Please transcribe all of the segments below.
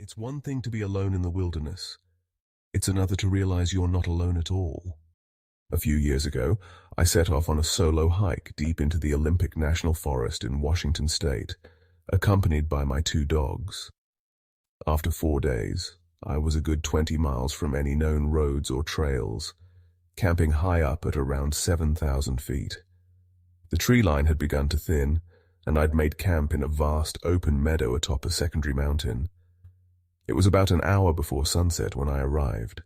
It's one thing to be alone in the wilderness. It's another to realize you're not alone at all. A few years ago, I set off on a solo hike deep into the Olympic National Forest in Washington State, accompanied by my two dogs. After 4 days, I was a good 20 miles from any known roads or trails, camping high up at around 7,000 feet. The tree line had begun to thin, and I'd made camp in a vast open meadow atop a secondary mountain. It was about an hour before sunset when I arrived.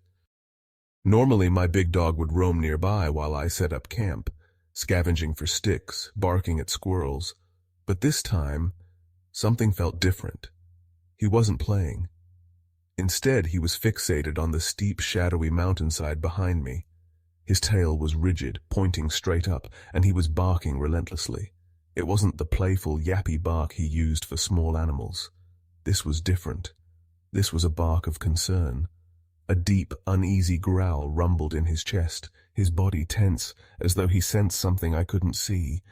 Normally, my big dog would roam nearby while I set up camp, scavenging for sticks, barking at squirrels. But this time, something felt different. He wasn't playing. Instead, he was fixated on the steep, shadowy mountainside behind me. His tail was rigid, pointing straight up, and he was barking relentlessly. It wasn't the playful, yappy bark he used for small animals. This was different. This was a bark of concern. A deep, uneasy growl rumbled in his chest, his body tense, as though he sensed something I couldn't see.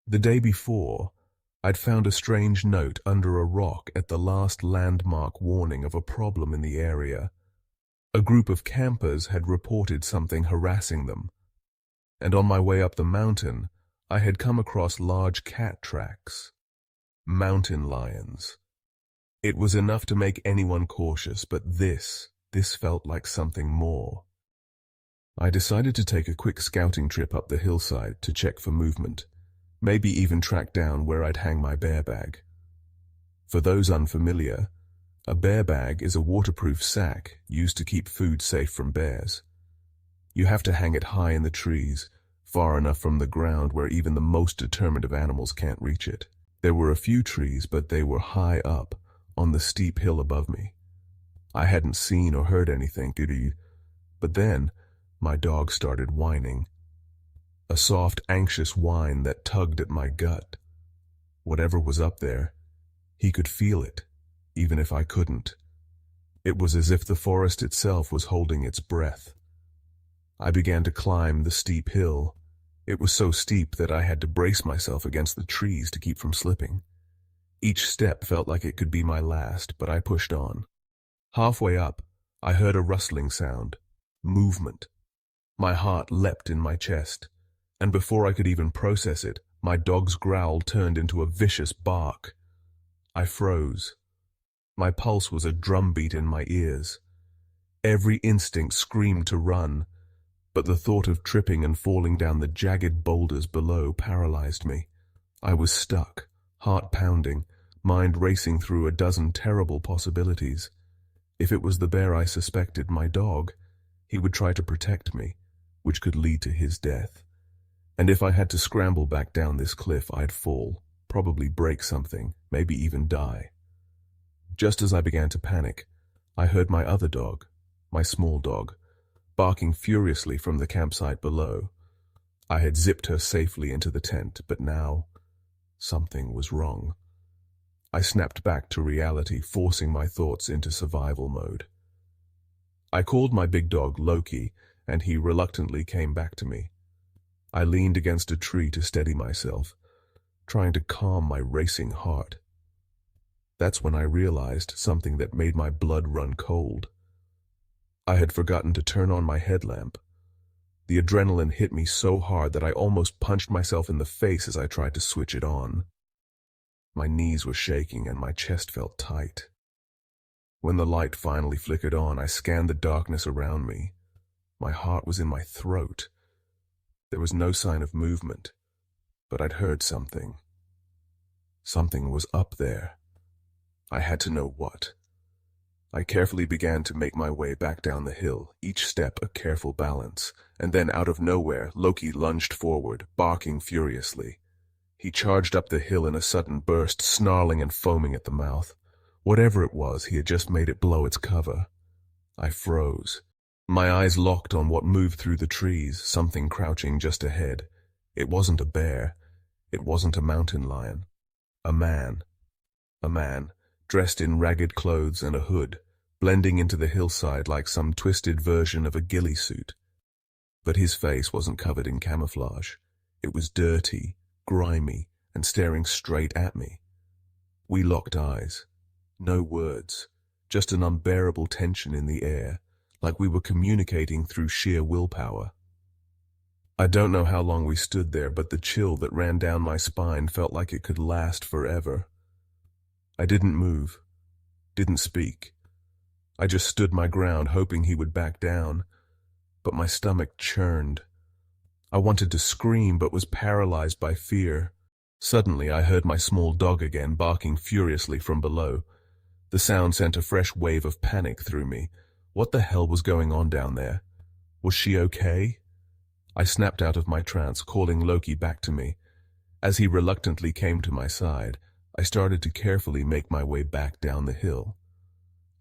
The day before, I'd found a strange note under a rock at the last landmark warning of a problem in the area. A group of campers had reported something harassing them, and on my way up the mountain, I had come across large cat tracks. Mountain lions. It was enough to make anyone cautious, but this felt like something more. I decided to take a quick scouting trip up the hillside to check for movement, maybe even track down where I'd hang my bear bag. For those unfamiliar, a bear bag is a waterproof sack used to keep food safe from bears. You have to hang it high in the trees, far enough from the ground where even the most determined of animals can't reach it. There were a few trees, but they were high up, on the steep hill above me. I hadn't seen or heard anything, but then my dog started whining. A soft, anxious whine that tugged at my gut. Whatever was up there, he could feel it, even if I couldn't. It was as if the forest itself was holding its breath. I began to climb the steep hill. It was so steep that I had to brace myself against the trees to keep from slipping. Each step felt like it could be my last, but I pushed on. Halfway up, I heard a rustling sound. Movement. My heart leapt in my chest, and before I could even process it, my dog's growl turned into a vicious bark. I froze. My pulse was a drumbeat in my ears. Every instinct screamed to run, but the thought of tripping and falling down the jagged boulders below paralyzed me. I was stuck, heart pounding, mind racing through a dozen terrible possibilities. If it was the bear I suspected, my dog, he would try to protect me, which could lead to his death. And if I had to scramble back down this cliff, I'd fall, probably break something, maybe even die. Just as I began to panic, I heard my other dog, my small dog, barking furiously from the campsite below. I had zipped her safely into the tent, but now something was wrong. I snapped back to reality, forcing my thoughts into survival mode. I called my big dog Loki, and he reluctantly came back to me. I leaned against a tree to steady myself, trying to calm my racing heart. That's when I realized something that made my blood run cold. I had forgotten to turn on my headlamp. The adrenaline hit me so hard that I almost punched myself in the face as I tried to switch it on. My knees were shaking and my chest felt tight. When the light finally flickered on, I scanned the darkness around me. My heart was in my throat. There was no sign of movement, but I'd heard something. Something was up there. I had to know what. I carefully began to make my way back down the hill, each step a careful balance, and then out of nowhere, Loki lunged forward, barking furiously. He charged up the hill in a sudden burst, snarling and foaming at the mouth. Whatever it was, he had just made it blow its cover. I froze. My eyes locked on what moved through the trees, something crouching just ahead. It wasn't a bear. It wasn't a mountain lion. A man. A man, dressed in ragged clothes and a hood, blending into the hillside like some twisted version of a ghillie suit. But his face wasn't covered in camouflage. It was dirty, grimy, and staring straight at me. We locked eyes. No words, just an unbearable tension in the air, like we were communicating through sheer willpower. I don't know how long we stood there, but the chill that ran down my spine felt like it could last forever. I didn't move, didn't speak. I just stood my ground, hoping he would back down, but my stomach churned. I wanted to scream, but was paralyzed by fear. Suddenly, I heard my small dog again, barking furiously from below. The sound sent a fresh wave of panic through me. What the hell was going on down there? Was she okay? I snapped out of my trance, calling Loki back to me. As he reluctantly came to my side, I started to carefully make my way back down the hill.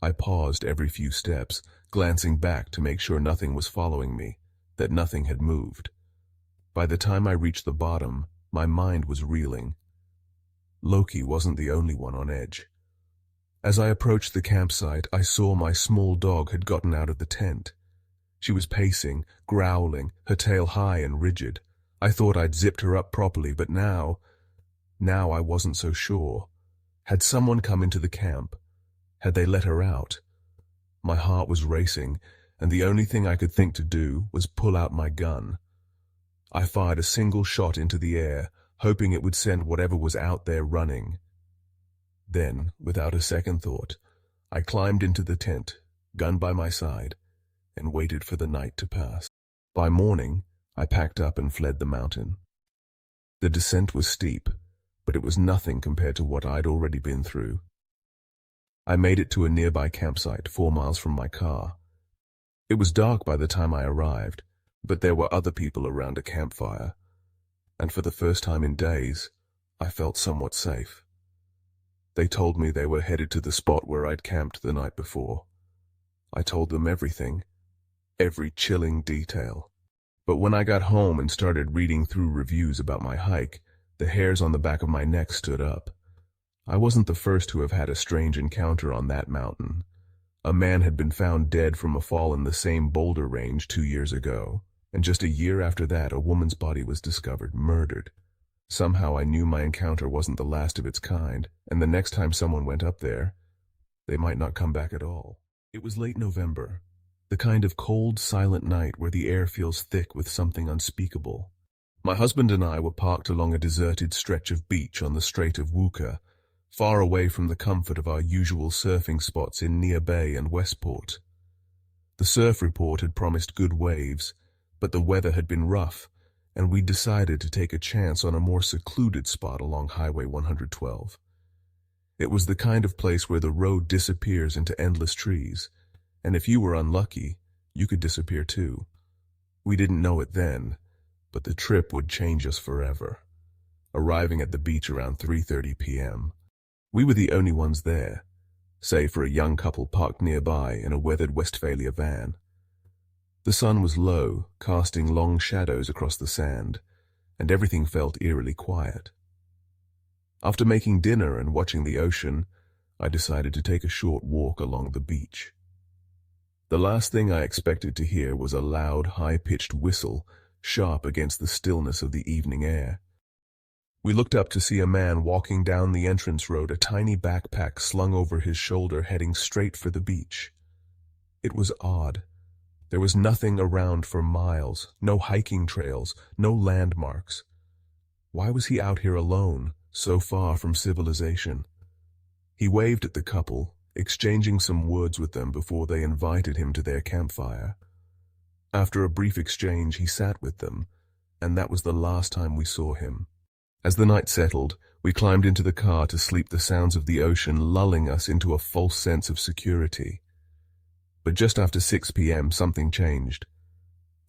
I paused every few steps, glancing back to make sure nothing was following me, that nothing had moved. By the time I reached the bottom, my mind was reeling. Loki wasn't the only one on edge. As I approached the campsite, I saw my small dog had gotten out of the tent. She was pacing, growling, her tail high and rigid. I thought I'd zipped her up properly, but now I wasn't so sure. Had someone come into the camp? Had they let her out? My heart was racing, and the only thing I could think to do was pull out my gun. I fired a single shot into the air, hoping it would send whatever was out there running. Then, without a second thought, I climbed into the tent, gun by my side, and waited for the night to pass. By morning, I packed up and fled the mountain. The descent was steep, but it was nothing compared to what I'd already been through. I made it to a nearby campsite 4 miles from my car. It was dark by the time I arrived, but there were other people around a campfire, and for the first time in days, I felt somewhat safe. They told me they were headed to the spot where I'd camped the night before. I told them everything, every chilling detail. But when I got home and started reading through reviews about my hike, the hairs on the back of my neck stood up. I wasn't the first to have had a strange encounter on that mountain. A man had been found dead from a fall in the same boulder range 2 years ago, and just a year after that, a woman's body was discovered, murdered. Somehow I knew my encounter wasn't the last of its kind, and the next time someone went up there, they might not come back at all. It was late November, the kind of cold, silent night where the air feels thick with something unspeakable. My husband and I were parked along a deserted stretch of beach on the Strait of Wooka, far away from the comfort of our usual surfing spots in Near Bay and Westport. The surf report had promised good waves, but the weather had been rough, and we decided to take a chance on a more secluded spot along Highway 112. It was the kind of place where the road disappears into endless trees, and if you were unlucky, you could disappear too. We didn't know it then, but the trip would change us forever. Arriving at the beach around 3:30 p.m., we were the only ones there, save for a young couple parked nearby in a weathered Westphalia van. The sun was low, casting long shadows across the sand, and everything felt eerily quiet. After making dinner and watching the ocean, I decided to take a short walk along the beach. The last thing I expected to hear was a loud, high-pitched whistle, sharp against the stillness of the evening air. We looked up to see a man walking down the entrance road, a tiny backpack slung over his shoulder, heading straight for the beach. It was odd. There was nothing around for miles, no hiking trails, no landmarks. Why was he out here alone, so far from civilization? He waved at the couple, exchanging some words with them before they invited him to their campfire. After a brief exchange, he sat with them, and that was the last time we saw him. As the night settled, we climbed into the car to sleep, the sounds of the ocean lulling us into a false sense of security. But just after 6 p.m., something changed.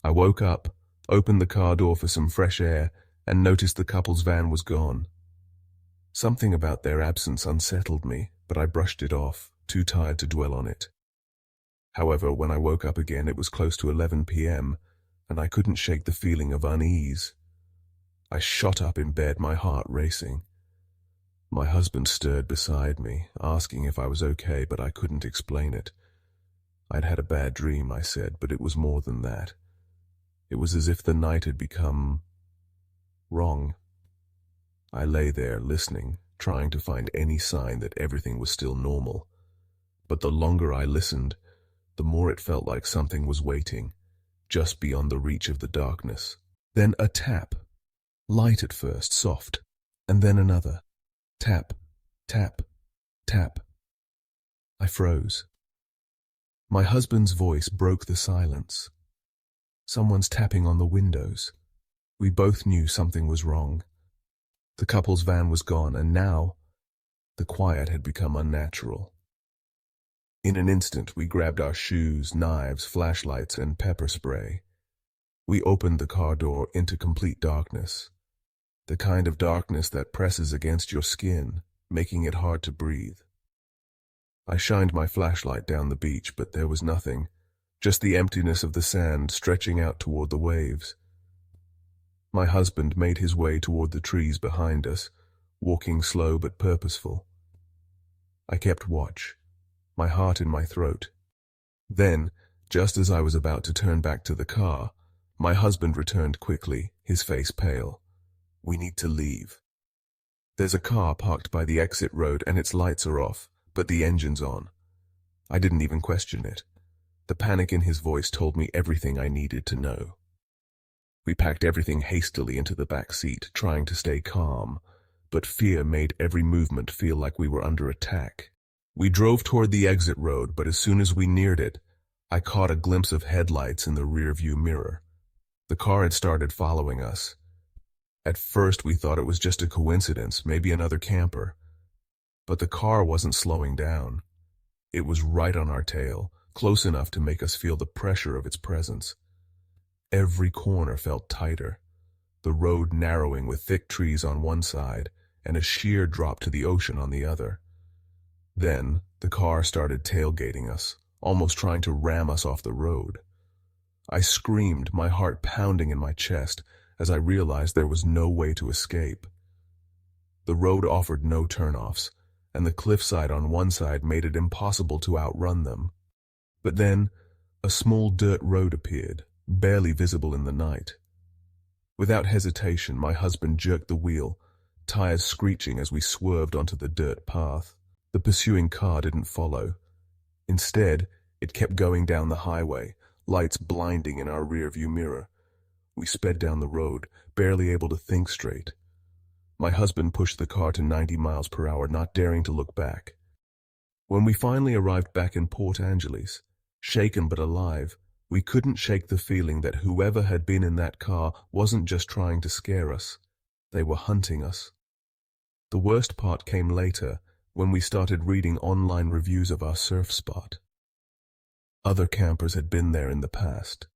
I woke up, opened the car door for some fresh air, and noticed the couple's van was gone. Something about their absence unsettled me, but I brushed it off, too tired to dwell on it. However, when I woke up again, it was close to 11 p.m., and I couldn't shake the feeling of unease. I shot up in bed, my heart racing. My husband stirred beside me, asking if I was okay, but I couldn't explain it. I'd had a bad dream, I said, but it was more than that. It was as if the night had become wrong. I lay there, listening, trying to find any sign that everything was still normal. But the longer I listened, the more it felt like something was waiting, just beyond the reach of the darkness. Then a tap. Light at first, soft, and then another. Tap, tap, tap. I froze. My husband's voice broke the silence. Someone's tapping on the windows. We both knew something was wrong. The couple's van was gone, and now the quiet had become unnatural. In an instant, we grabbed our shoes, knives, flashlights, and pepper spray. We opened the car door into complete darkness. The kind of darkness that presses against your skin, making it hard to breathe. I shined my flashlight down the beach, but there was nothing, just the emptiness of the sand stretching out toward the waves. My husband made his way toward the trees behind us, walking slow but purposeful. I kept watch, my heart in my throat. Then, just as I was about to turn back to the car, my husband returned quickly, his face pale. "We need to leave. There's a car parked by the exit road and its lights are off, but the engine's on." I didn't even question it. The panic in his voice told me everything I needed to know. We packed everything hastily into the back seat, trying to stay calm, but fear made every movement feel like we were under attack. We drove toward the exit road, but as soon as we neared it, I caught a glimpse of headlights in the rearview mirror. The car had started following us. At first we thought it was just a coincidence, maybe another camper. But the car wasn't slowing down. It was right on our tail, close enough to make us feel the pressure of its presence. Every corner felt tighter, the road narrowing with thick trees on one side and a sheer drop to the ocean on the other. Then the car started tailgating us, almost trying to ram us off the road. I screamed, my heart pounding in my chest, as I realized there was no way to escape. The road offered no turnoffs, and the cliffside on one side made it impossible to outrun them. But then, a small dirt road appeared, barely visible in the night. Without hesitation, my husband jerked the wheel, tires screeching as we swerved onto the dirt path. The pursuing car didn't follow. Instead, it kept going down the highway, lights blinding in our rearview mirror. We sped down the road, barely able to think straight. My husband pushed the car to 90 miles per hour, not daring to look back. When we finally arrived back in Port Angeles, shaken but alive, we couldn't shake the feeling that whoever had been in that car wasn't just trying to scare us. They were hunting us. The worst part came later, when we started reading online reviews of our surf spot. Other campers had been there in the past,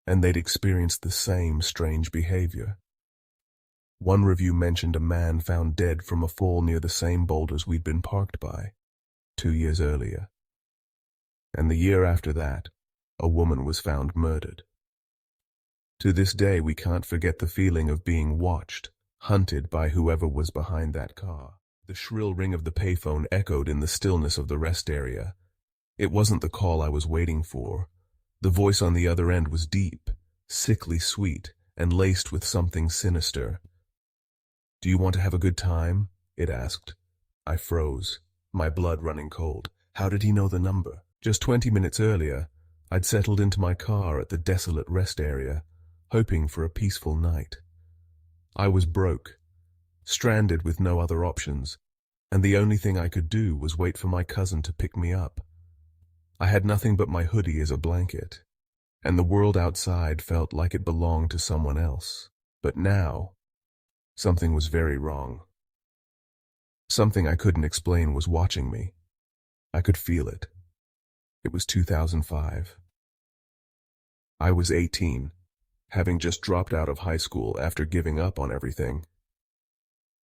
and they'd experienced the same strange behavior. One review mentioned a man found dead from a fall near the same boulders we'd been parked by 2 years earlier. And the year after that, a woman was found murdered. To this day, we can't forget the feeling of being watched, hunted by whoever was behind that car. The shrill ring of the payphone echoed in the stillness of the rest area. It wasn't the call I was waiting for. The voice on the other end was deep, sickly sweet, and laced with something sinister. "Do you want to have a good time?" it asked. I froze, my blood running cold. How did he know the number? Just 20 minutes earlier, I'd settled into my car at the desolate rest area, hoping for a peaceful night. I was broke, stranded with no other options, and the only thing I could do was wait for my cousin to pick me up. I had nothing but my hoodie as a blanket, and the world outside felt like it belonged to someone else. But now, something was very wrong. Something I couldn't explain was watching me. I could feel it. It was 2005. I was 18, having just dropped out of high school after giving up on everything.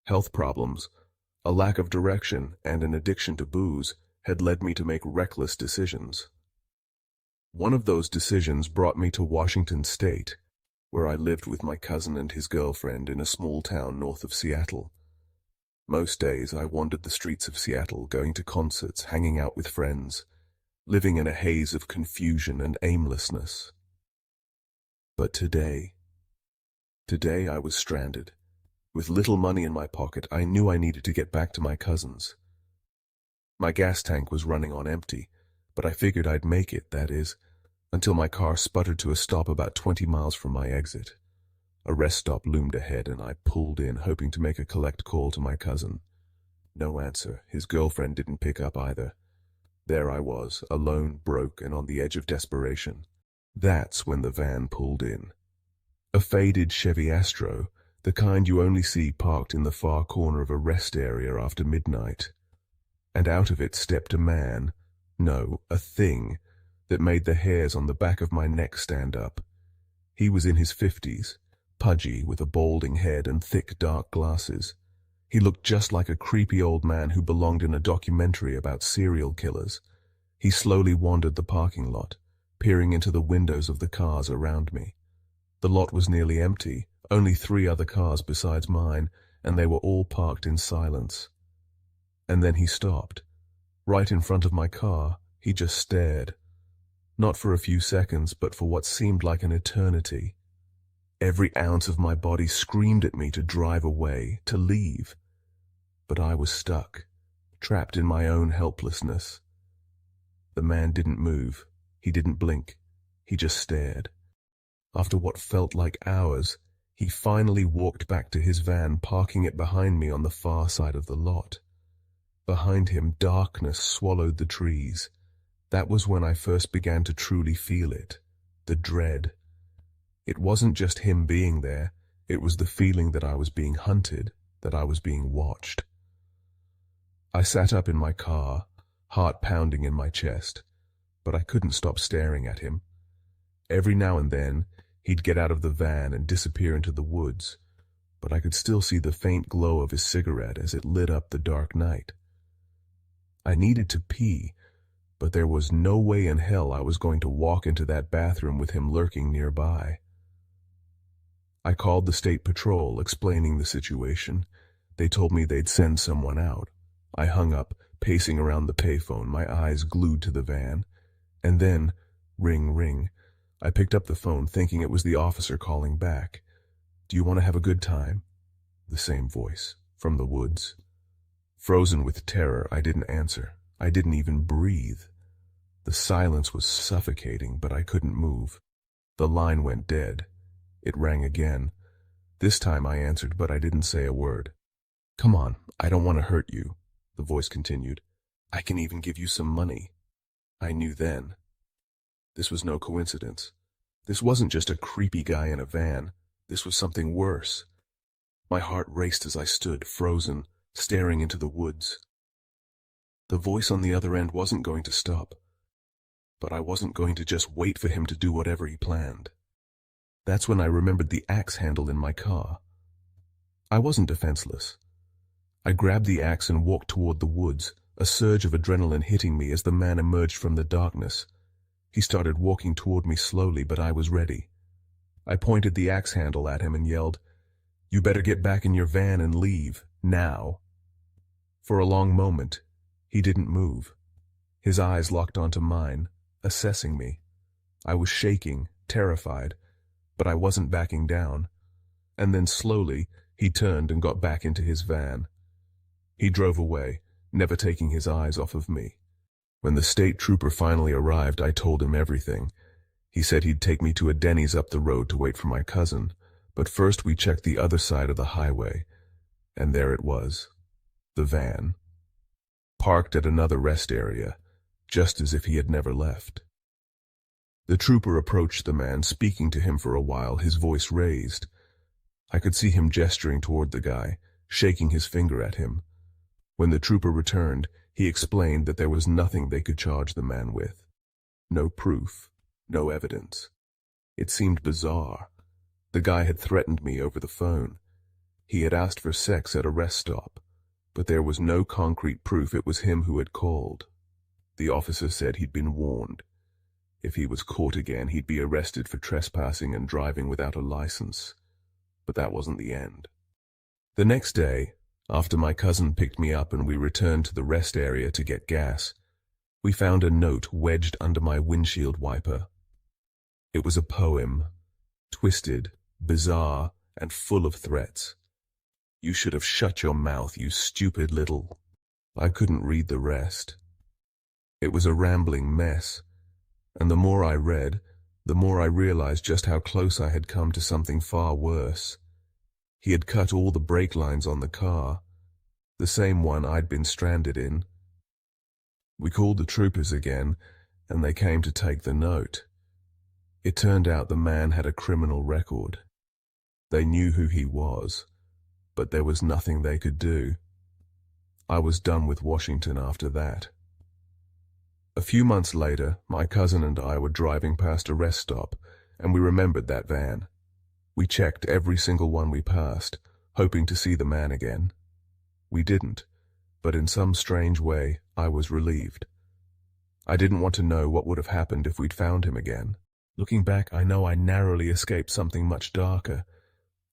Health problems, a lack of direction, and an addiction to booze had led me to make reckless decisions. One of those decisions brought me to Washington State, where I lived with my cousin and his girlfriend in a small town north of Seattle. Most days I wandered the streets of Seattle, going to concerts, hanging out with friends, living in a haze of confusion and aimlessness. But today I was stranded. With little money in my pocket, I knew I needed to get back to my cousins. My gas tank was running on empty, but I figured I'd make it, that is, until my car sputtered to a stop about 20 miles from my exit. A rest stop loomed ahead, and I pulled in, hoping to make a collect call to my cousin. No answer. His girlfriend didn't pick up either. There I was, alone, broke, and on the edge of desperation. That's when the van pulled in. A faded Chevy Astro, the kind you only see parked in the far corner of a rest area after midnight. And out of it stepped a man, no, a thing, that made the hairs on the back of my neck stand up. He was in his 50s, pudgy, with a balding head and thick dark glasses. He looked just like a creepy old man who belonged in a documentary about serial killers. He slowly wandered the parking lot, peering into the windows of the cars around me. The lot was nearly empty, only 3 other cars besides mine, and they were all parked in silence. And then he stopped. Right in front of my car, he just stared. Not for a few seconds, but for what seemed like an eternity. Every ounce of my body screamed at me to drive away, to leave. But I was stuck, trapped in my own helplessness. The man didn't move. He didn't blink. He just stared. After what felt like hours, he finally walked back to his van, parking it behind me on the far side of the lot. Behind him, darkness swallowed the trees. That was when I first began to truly feel it, the dread. It wasn't just him being there, it was the feeling that I was being hunted, that I was being watched. I sat up in my car, heart pounding in my chest, but I couldn't stop staring at him. Every now and then, he'd get out of the van and disappear into the woods, but I could still see the faint glow of his cigarette as it lit up the dark night. I needed to pee, but there was no way in hell I was going to walk into that bathroom with him lurking nearby. I called the state patrol, explaining the situation. They told me they'd send someone out. I hung up, pacing around the payphone, my eyes glued to the van. And then, ring, ring. I picked up the phone, thinking it was the officer calling back. "Do you want to have a good time?" The same voice, from the woods. Frozen with terror, I didn't answer. I didn't even breathe. The silence was suffocating, but I couldn't move. The line went dead. It rang again. This time I answered, but I didn't say a word. "Come on, I don't want to hurt you," the voice continued. "I can even give you some money." I knew then. This was no coincidence. This wasn't just a creepy guy in a van. This was something worse. My heart raced as I stood, frozen, staring into the woods. The voice on the other end wasn't going to stop. But I wasn't going to just wait for him to do whatever he planned. That's when I remembered the axe handle in my car. I wasn't defenseless. I grabbed the axe and walked toward the woods, a surge of adrenaline hitting me as the man emerged from the darkness. He started walking toward me slowly, but I was ready. I pointed the axe handle at him and yelled, "You better get back in your van and leave, now." For a long moment, he didn't move. His eyes locked onto mine, assessing me. I was shaking, terrified, but I wasn't backing down. And then slowly, he turned and got back into his van. He drove away, never taking his eyes off of me. When the state trooper finally arrived, I told him everything. He said he'd take me to a Denny's up the road to wait for my cousin, but first we checked the other side of the highway, and there it was, the van, parked at another rest area, just as if he had never left. The trooper approached the man, speaking to him for a while, his voice raised. I could see him gesturing toward the guy, shaking his finger at him. When the trooper returned, he explained that there was nothing they could charge the man with. No proof, no evidence. It seemed bizarre. The guy had threatened me over the phone. He had asked for sex at a rest stop, but there was no concrete proof it was him who had called. The officer said he'd been warned. If he was caught again, he'd be arrested for trespassing and driving without a license. But that wasn't the end. The next day, after my cousin picked me up and we returned to the rest area to get gas, we found a note wedged under my windshield wiper. It was a poem, twisted, bizarre, and full of threats. "You should have shut your mouth, you stupid little..." I couldn't read the rest. It was a rambling mess, and the more I read, the more I realized just how close I had come to something far worse. He had cut all the brake lines on the car, the same one I'd been stranded in. We called the troopers again, and they came to take the note. It turned out the man had a criminal record. They knew who he was, but there was nothing they could do. I was done with Washington after that. A few months later, my cousin and I were driving past a rest stop, and we remembered that van. We checked every single one we passed, hoping to see the man again. We didn't, but in some strange way, I was relieved. I didn't want to know what would have happened if we'd found him again. Looking back, I know I narrowly escaped something much darker.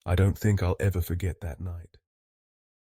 I don't think I'll ever forget that night.